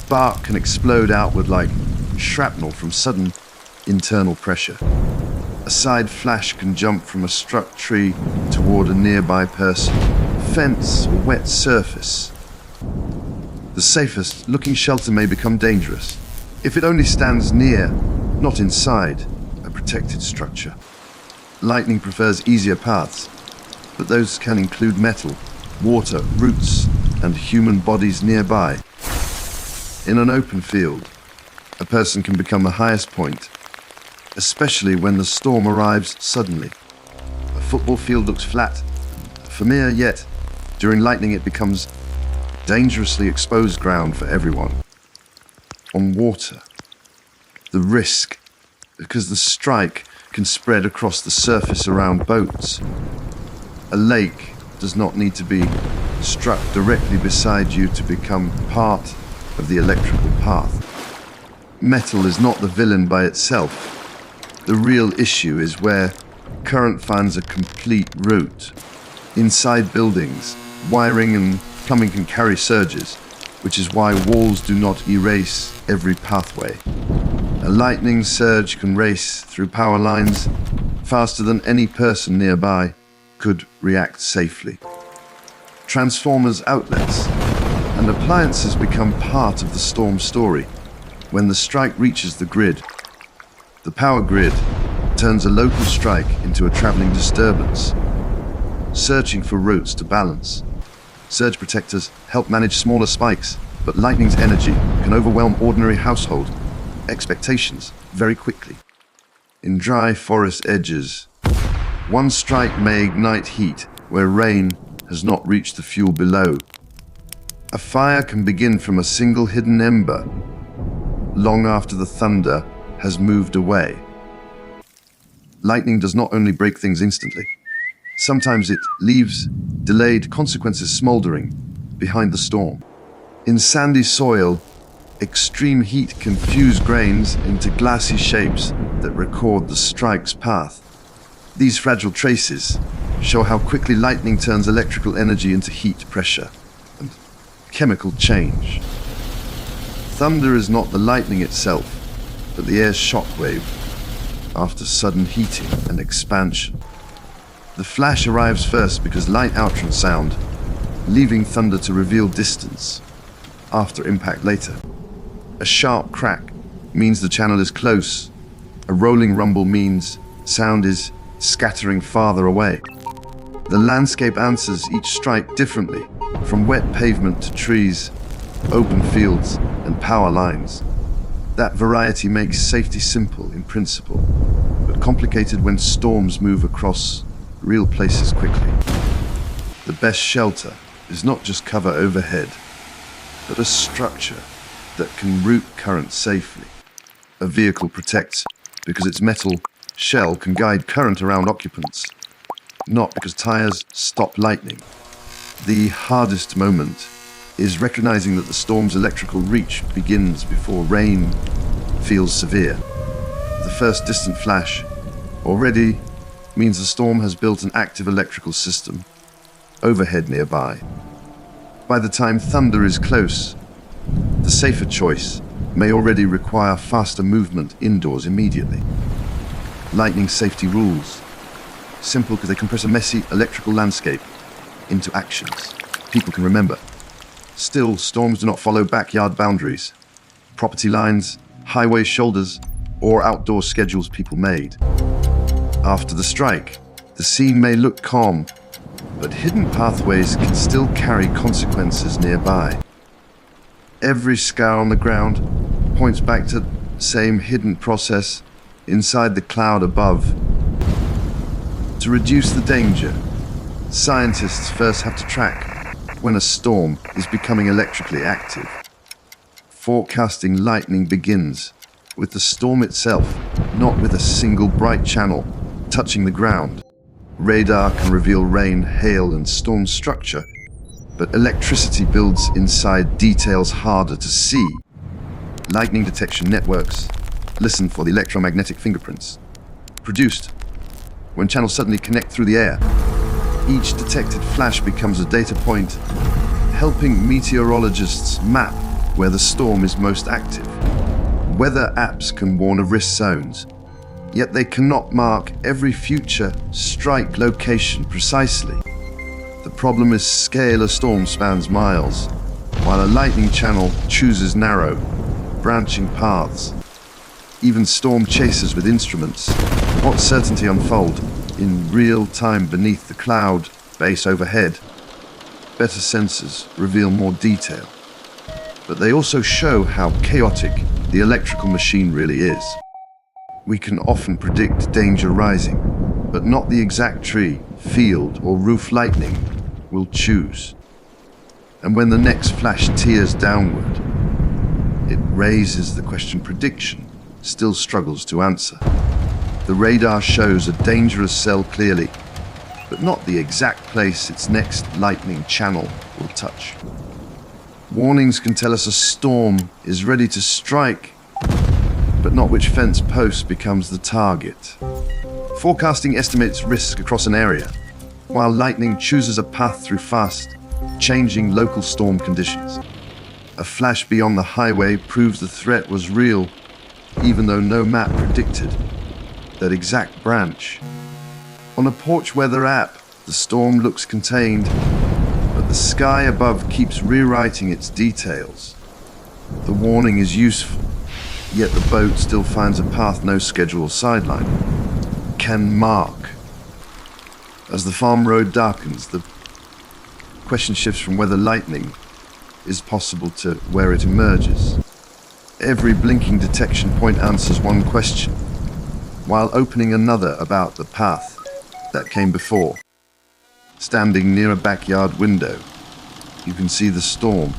bark can explode outward like shrapnel from sudden internal pressure. A side flash can jump from a struck tree toward a nearby person, fence, or wet surface. The safest looking shelter may become dangerous if it only stands near, not inside, a protected structure. Lightning prefers easier paths, but those can include metal, water, roots, and human bodies nearby. In an open field, a person can become the highest point, especially when the storm arrives suddenly. A football field looks flat, familiar, yet during lightning it becomes dangerously exposed ground for everyone. On water, the risk, because the strike can spread across the surface around boats. A lake does not need to be struck directly beside you to become part of the electrical path. Metal is not the villain by itself. The real issue is where current finds a complete route. Inside buildings, wiring and plumbing can carry surges, which is why walls do not erase every pathway. A lightning surge can race through power lines faster than any person nearby could react safely. Transformers, outlets, and appliances become part of the storm story. When the strike reaches the grid, the power grid turns a local strike into a traveling disturbance, searching for routes to balance. Surge protectors help manage smaller spikes, but lightning's energy can overwhelm ordinary household expectations very quickly. In dry forest edges, one strike may ignite heat where rain has not reached the fuel below. A fire can begin from a single hidden ember, long after the thunder has moved away. Lightning does not only break things instantly, sometimes it leaves delayed consequences smoldering behind the storm. In sandy soil, extreme heat can fuse grains into glassy shapes that record the strike's path. These fragile traces show how quickly lightning turns electrical energy into heat, pressure, and chemical change. Thunder is not the lightning itself, but the air's shockwave after sudden heating and expansion. The flash arrives first because light outruns sound, leaving thunder to reveal distance after impact later. A sharp crack means the channel is close. A rolling rumble means sound is scattering farther away. The landscape answers each strike differently, from wet pavement to trees, open fields, and power lines. That variety makes safety simple in principle, but complicated when storms move across real places quickly. The best shelter is not just cover overhead, but a structure that can route current safely. A vehicle protects because its metal shell can guide current around occupants, not because tires stop lightning. The hardest moment is recognizing that the storm's electrical reach begins before rain feels severe. The first distant flash already means the storm has built an active electrical system overhead nearby. By the time thunder is close, the safer choice may already require faster movement indoors immediately. Lightning safety rules, simple because they compress a messy electrical landscape into actions. people can remember. Still, storms do not follow backyard boundaries, property lines, highway shoulders, or outdoor schedules people made. After the strike, the scene may look calm, but hidden pathways can still carry consequences nearby. Every scar on the ground points back to the same hidden process inside the cloud above. To reduce the danger, scientists first have to track when a storm is becoming electrically active. Forecasting lightning begins with the storm itself, not with a single bright channel touching the ground. Radar can reveal rain, hail, and storm structure, but electricity builds inside details harder to see. Lightning detection networks listen for the electromagnetic fingerprints produced when channels suddenly connect through the air. Each detected flash becomes a data point, helping meteorologists map where the storm is most active. Weather apps can warn of risk zones, yet they cannot mark every future strike location precisely. The problem is scale. A storm spans miles, while a lightning channel chooses narrow, branching paths. Even storm chasers with instruments what certainty unfold in real time beneath the cloud base overhead. Better sensors reveal more detail, but they also show how chaotic the electrical machine really is. We can often predict danger rising, but not the exact tree, field, or roof lightning will choose. And when the next flash tears downward, it raises the question prediction still struggles to answer. The radar shows a dangerous cell clearly, but not the exact place its next lightning channel will touch. Warnings can tell us a storm is ready to strike, but not which fence post becomes the target. Forecasting estimates risk across an area, while lightning chooses a path through fast, changing local storm conditions. A flash beyond the highway proves the threat was real, even though no map predicted that exact branch. On a porch weather app, the storm looks contained, but the sky above keeps rewriting its details. The warning is useful, yet the boat still finds a path no schedule or sideline can mark. As the farm road darkens, the question shifts from whether lightning is possible to where it emerges. Every blinking detection point answers one question, while opening another about the path that came before. Standing near a backyard window, you can see the storm,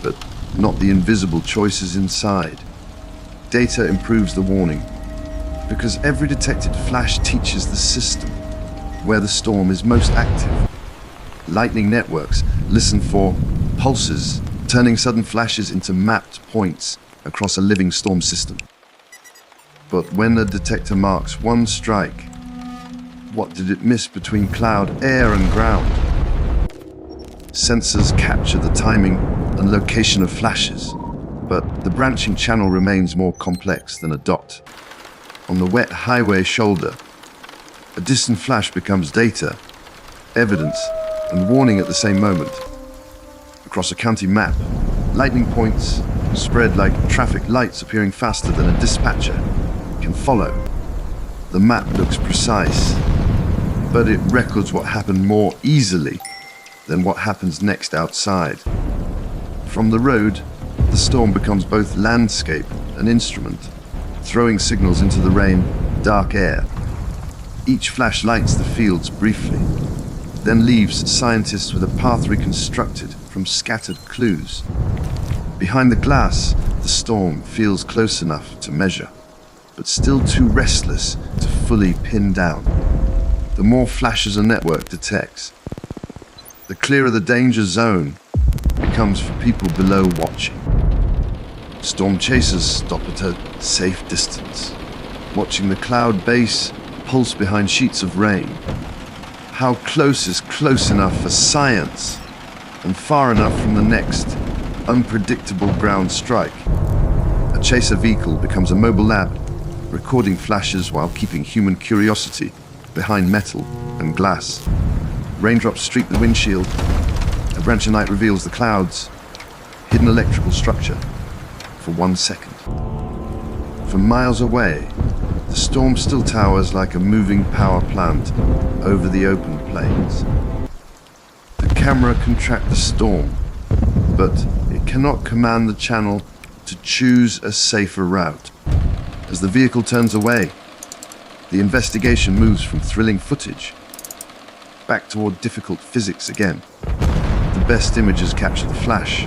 but not the invisible choices inside. Data improves the warning, because every detected flash teaches the system where the storm is most active. Lightning networks listen for pulses, turning sudden flashes into mapped points across a living storm system. But when a detector marks one strike, what did it miss between cloud, air, and ground? Sensors capture the timing and location of flashes, but the branching channel remains more complex than a dot. On the wet highway shoulder, a distant flash becomes data, evidence, and warning at the same moment. Across a county map, lightning points spread like traffic lights appearing faster than a dispatcher can follow. The map looks precise, but it records what happened more easily than what happens next outside. From the road, the storm becomes both landscape and instrument, throwing signals into the rain, dark air. Each flash lights the fields briefly, then leaves scientists with a path reconstructed from scattered clues. Behind the glass, the storm feels close enough to measure, but still too restless to fully pin down. The more flashes a network detects, the clearer the danger zone becomes for people below watching. Storm chasers stop at a safe distance, watching the cloud base pulse behind sheets of rain. How close is close enough for science, and far enough from the next unpredictable ground strike? A chaser vehicle becomes a mobile lab, recording flashes while keeping human curiosity behind metal and glass. Raindrops streak the windshield, A branch of night reveals the clouds' hidden electrical structure for 1 second. From miles away, the storm still towers like a moving power plant over the open plains. The camera can track the storm, but it cannot command the channel to choose a safer route. As the vehicle turns away, the investigation moves from thrilling footage back toward difficult physics again. The best images capture the flash,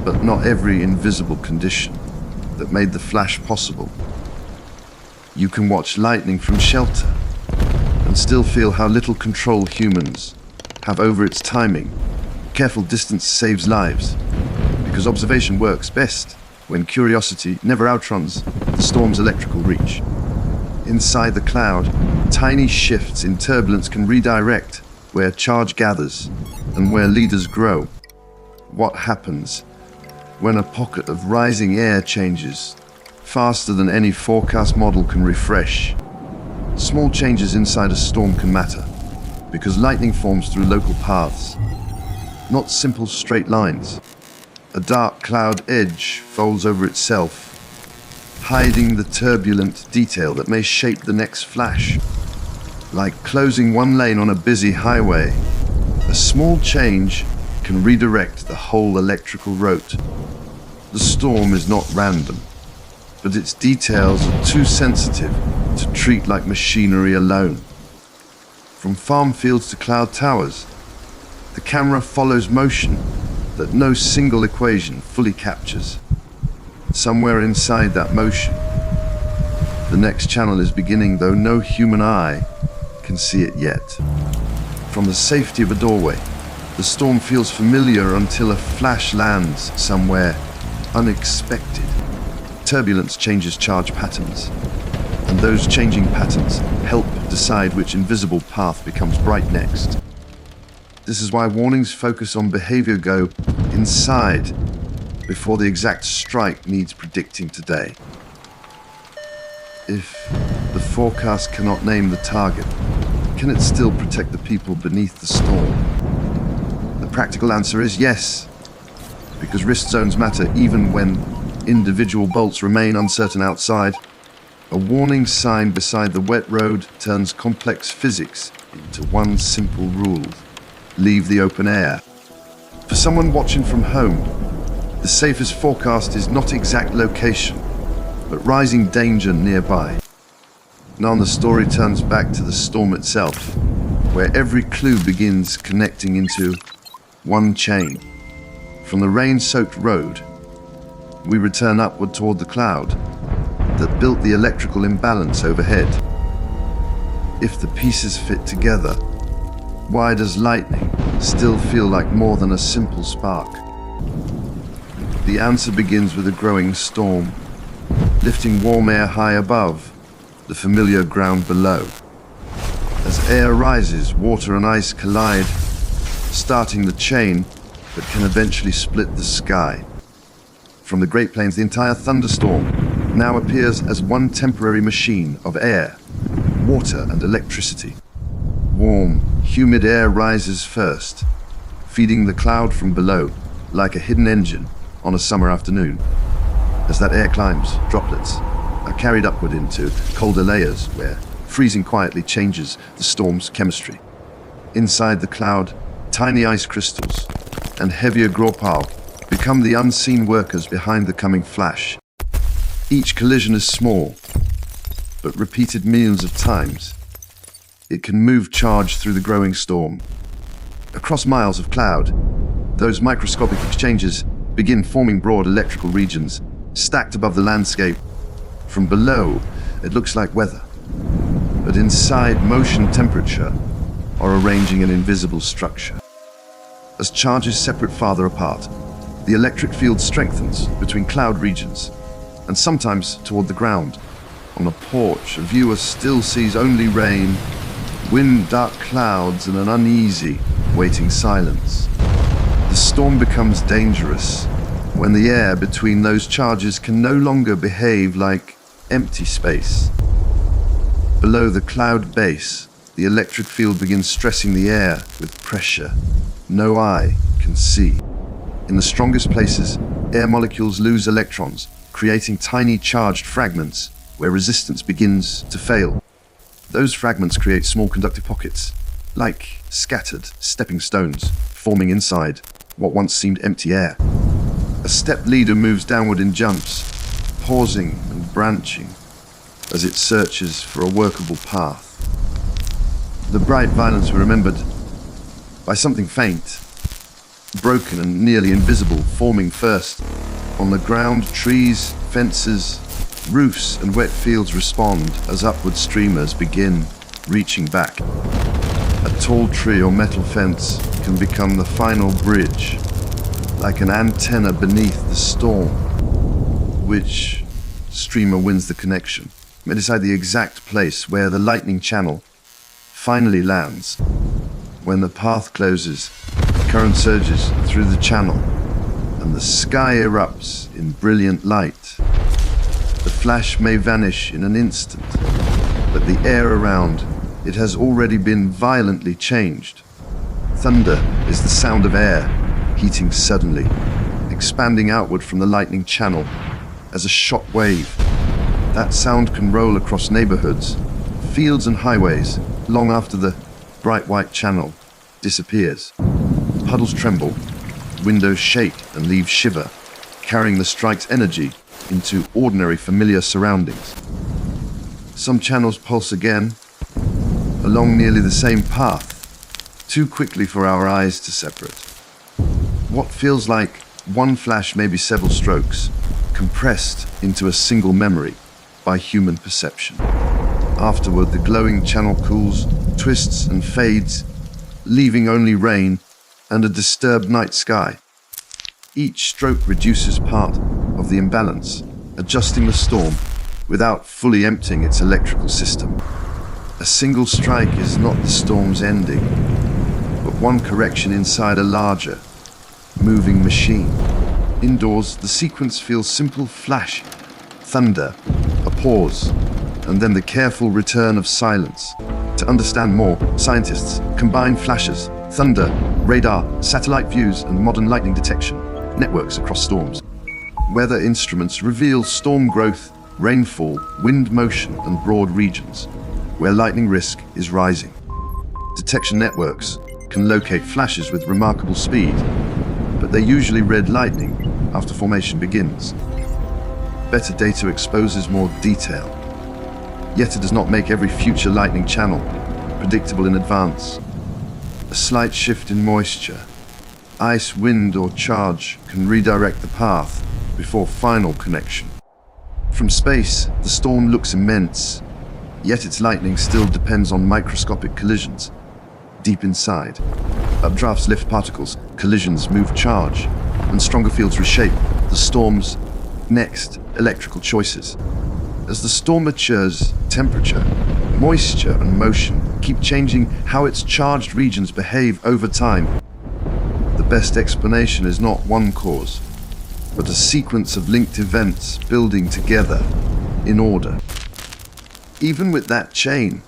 but not every invisible condition that made the flash possible. You can watch lightning from shelter and still feel how little control humans have over its timing. Careful distance saves lives, because observation works best when curiosity never outruns the storm's electrical reach. Inside the cloud, tiny shifts in turbulence can redirect where charge gathers and where leaders grow. What happens when a pocket of rising air changes faster than any forecast model can refresh? Small changes inside a storm can matter, because lightning forms through local paths, not simple straight lines. A dark cloud edge folds over itself, hiding the turbulent detail that may shape the next flash. Like closing one lane on a busy highway, a small change can redirect the whole electrical route. The storm is not random, but its details are too sensitive to treat like machinery alone. From farm fields to cloud towers, the camera follows motion that no single equation fully captures. Somewhere inside that motion, the next channel is beginning, though no human eye can see it yet. From the safety of a doorway, the storm feels familiar until a flash lands somewhere unexpected. Turbulence changes charge patterns, and those changing patterns help decide which invisible path becomes bright next. This is why warnings focus on behavior go inside before the exact strike needs predicting today. If the forecast cannot name the target, can it still protect the people beneath the storm? The practical answer is yes, because risk zones matter even when individual bolts remain uncertain outside. A warning sign beside the wet road turns complex physics into one simple rule: leave the open air. For someone watching from home, the safest forecast is not exact location, but rising danger nearby. Now the story turns back to the storm itself, where every clue begins connecting into one chain. From the rain-soaked road, we return upward toward the cloud that built the electrical imbalance overhead. If the pieces fit together, why does lightning still feel like more than a simple spark? The answer begins with a growing storm, lifting warm air high above the familiar ground below. As air rises, water and ice collide, starting the chain that can eventually split the sky. From the Great Plains, the entire thunderstorm now appears as one temporary machine of air, water, and electricity. Warm, humid air rises first, feeding the cloud from below like a hidden engine on a summer afternoon. As that air climbs, droplets are carried upward into colder layers where freezing quietly changes the storm's chemistry. Inside the cloud, tiny ice crystals and heavier graupel become the unseen workers behind the coming flash. Each collision is small, but repeated millions of times, it can move charge through the growing storm. Across miles of cloud, those microscopic exchanges begin forming broad electrical regions stacked above the landscape. From below, it looks like weather, but inside, motion, temperature are arranging an invisible structure. As charges separate farther apart, the electric field strengthens between cloud regions and sometimes toward the ground. On a porch, a viewer still sees only rain, wind, dark clouds, and an uneasy, waiting silence. The storm becomes dangerous when the air between those charges can no longer behave like empty space. Below the cloud base, the electric field begins stressing the air with pressure no eye can see. In the strongest places, air molecules lose electrons, creating tiny charged fragments where resistance begins to fail. Those fragments create small conductive pockets, like scattered stepping stones, forming inside what once seemed empty air. A step leader moves downward in jumps, pausing and branching as it searches for a workable path. The bright violence were remembered by something faint, broken and nearly invisible, forming first on the ground. Trees, fences, roofs and wet fields respond as upward streamers begin reaching back. A tall tree or metal fence can become the final bridge, like an antenna beneath the storm. Which streamer wins the connection may decide the exact place where the lightning channel finally lands. When the path closes, current surges through the channel and the sky erupts in brilliant light. The flash may vanish in an instant, but the air around it has already been violently changed. Thunder is the sound of air heating suddenly, expanding outward from the lightning channel as a shock wave. That sound can roll across neighborhoods, fields and highways long after the bright white channel disappears. Puddles tremble, windows shake and leave shiver, carrying the strike's energy into ordinary familiar surroundings. Some channels pulse again, along nearly the same path, too quickly for our eyes to separate. What feels like one flash may be several strokes, compressed into a single memory by human perception. Afterward, the glowing channel cools, twists and fades, leaving only rain and a disturbed night sky. Each stroke reduces part of the imbalance, adjusting the storm without fully emptying its electrical system. A single strike is not the storm's ending, but one correction inside a larger, moving machine. Indoors, the sequence feels simple: flash, thunder, a pause, and then the careful return of silence. To understand more, scientists combine flashes, thunder, radar, satellite views, and modern lightning detection networks across storms. Weather instruments reveal storm growth, rainfall, wind motion, and broad regions where lightning risk is rising. Detection networks can locate flashes with remarkable speed, but they're usually red lightning after formation begins. Better data exposes more detail, yet it does not make every future lightning channel predictable in advance. A slight shift in moisture, ice, wind, or charge can redirect the path before final connection. From space, the storm looks immense, yet its lightning still depends on microscopic collisions. Deep inside, updrafts lift particles, collisions move charge, and stronger fields reshape the storm's next electrical choices. As the storm matures, temperature, moisture, and motion keep changing how its charged regions behave over time. The best explanation is not one cause, but a sequence of linked events building together in order. Even with that chain,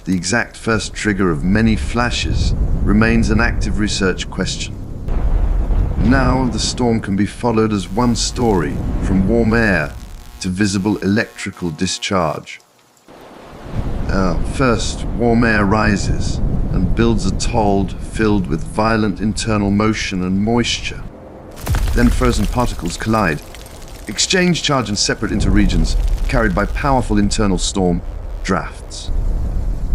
the exact first trigger of many flashes remains an active research question. Now the storm can be followed as one story, from warm air to visible electrical discharge. First, warm air rises and builds a told filled with violent internal motion and moisture. Then frozen particles collide, exchange charge and separate into regions carried by powerful internal storm drafts.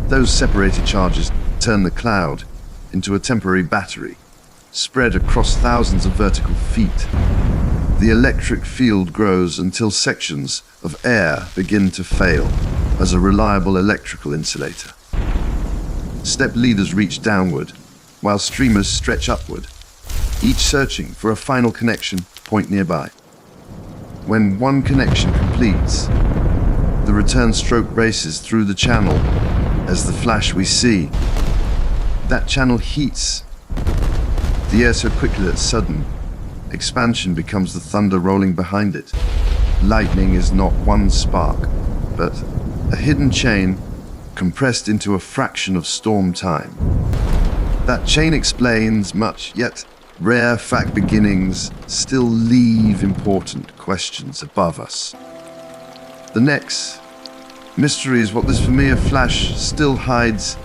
Those separated charges turn the cloud into a temporary battery, spread across thousands of vertical feet. The electric field grows until sections of air begin to fail as a reliable electrical insulator. Step leaders reach downward, while streamers stretch upward, each searching for a final connection point nearby. When one connection completes, the return stroke races through the channel as the flash we see. That channel heats the air so quickly that sudden expansion becomes the thunder rolling behind it. Lightning is not one spark, but a hidden chain compressed into a fraction of storm time. That chain explains much, yet rare fact beginnings still leave important questions above us. The next mystery is what this familiar flash still hides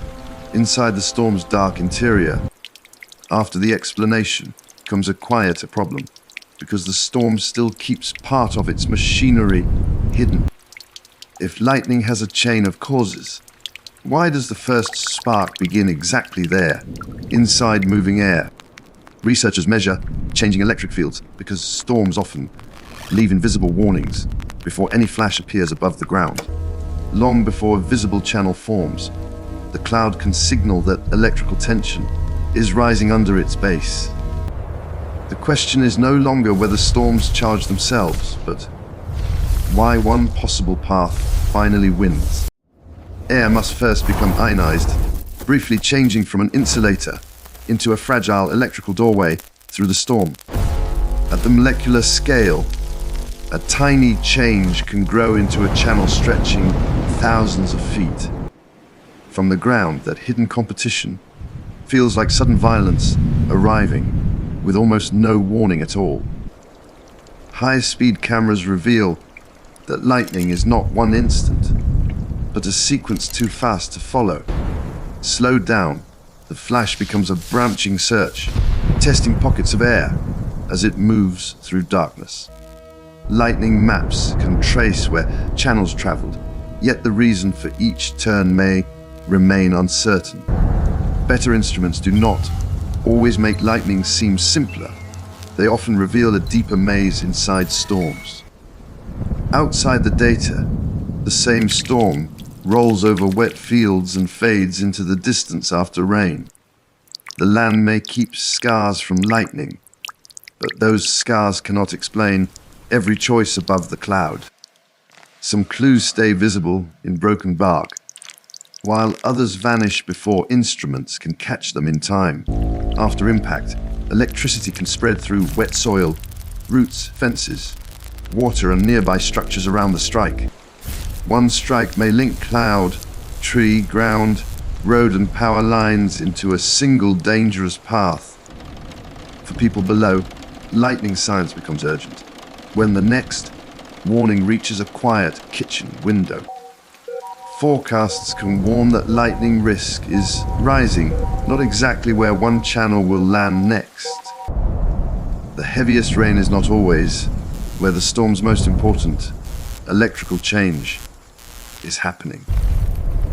inside the storm's dark interior. After the explanation comes a quieter problem, because the storm still keeps part of its machinery hidden. If lightning has a chain of causes, why does the first spark begin exactly there, inside moving air? Researchers measure changing electric fields because storms often leave invisible warnings before any flash appears above the ground. Long before a visible channel forms, the cloud can signal that electrical tension is rising under its base. The question is no longer whether storms charge themselves, but why one possible path finally wins. Air must first become ionized, briefly changing from an insulator into a fragile electrical doorway through the storm. At the molecular scale, a tiny change can grow into a channel stretching thousands of feet. From the ground, that hidden competition feels like sudden violence arriving with almost no warning at all. High-speed cameras reveal that lightning is not one instant, but a sequence too fast to follow. Slowed down, the flash becomes a branching search, testing pockets of air as it moves through darkness. Lightning maps can trace where channels traveled, yet the reason for each turn may remain uncertain. Better instruments do not always make lightning seem simpler. They often reveal a deeper maze inside storms. Outside the data, the same storm rolls over wet fields and fades into the distance after rain. The land may keep scars from lightning, but those scars cannot explain every choice above the cloud. Some clues stay visible in broken bark, while others vanish before instruments can catch them in time. After impact, electricity can spread through wet soil, roots, fences, water, and nearby structures around the strike. One strike may link cloud, tree, ground, road, and power lines into a single dangerous path. For people below, lightning science becomes urgent when the next warning reaches a quiet kitchen window. Forecasts can warn that lightning risk is rising, not exactly where one channel will land next. The heaviest rain is not always where the storm's most important electrical change is happening.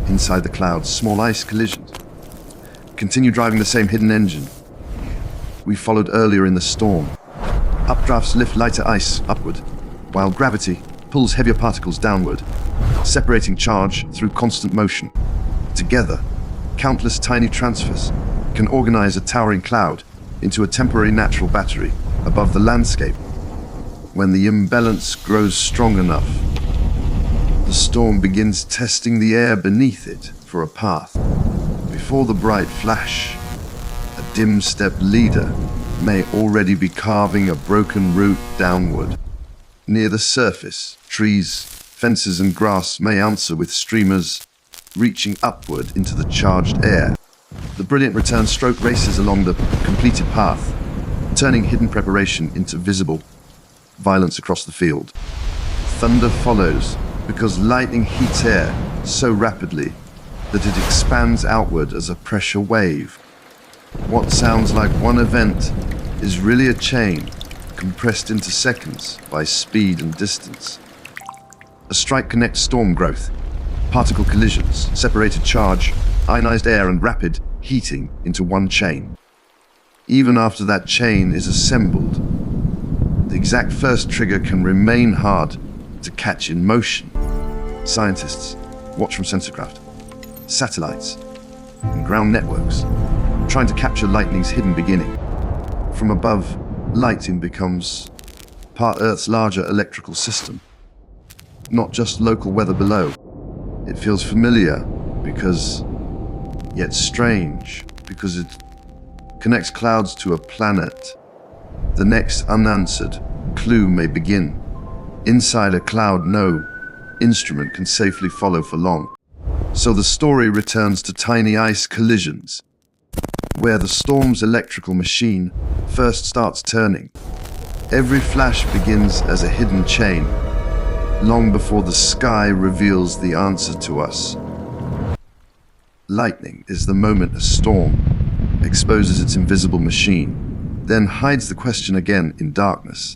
Inside the clouds, small ice collisions continue driving the same hidden engine we followed earlier in the storm. Updrafts lift lighter ice upward, while gravity pulls heavier particles downward, separating charge through constant motion. Together, countless tiny transfers can organize a towering cloud into a temporary natural battery above the landscape. When the imbalance grows strong enough, the storm begins testing the air beneath it for a path. Before the bright flash, a dim-stepped leader may already be carving a broken route downward. Near the surface, trees, fences, and grass may answer with streamers reaching upward into the charged air. The brilliant return stroke races along the completed path, turning hidden preparation into visible violence across the field. Thunder follows because lightning heats air so rapidly that it expands outward as a pressure wave. What sounds like one event is really a chain compressed into seconds by speed and distance. A strike connects storm growth, particle collisions, separated charge, ionized air, and rapid heating into one chain. Even after that chain is assembled, the exact first trigger can remain hard to catch in motion. Scientists watch from sensorcraft, satellites, and ground networks, trying to capture lightning's hidden beginning. From above, lightning becomes part Earth's larger electrical system, not just local weather below. It feels familiar because, yet strange, because it connects clouds to a planet. The next unanswered clue may begin. Inside a cloud no instrument can safely follow for long. So the story returns to tiny ice collisions, where the storm's electrical machine first starts turning. Every flash begins as a hidden chain, long before the sky reveals the answer to us. Lightning is the moment a storm exposes its invisible machine, then hides the question again in darkness.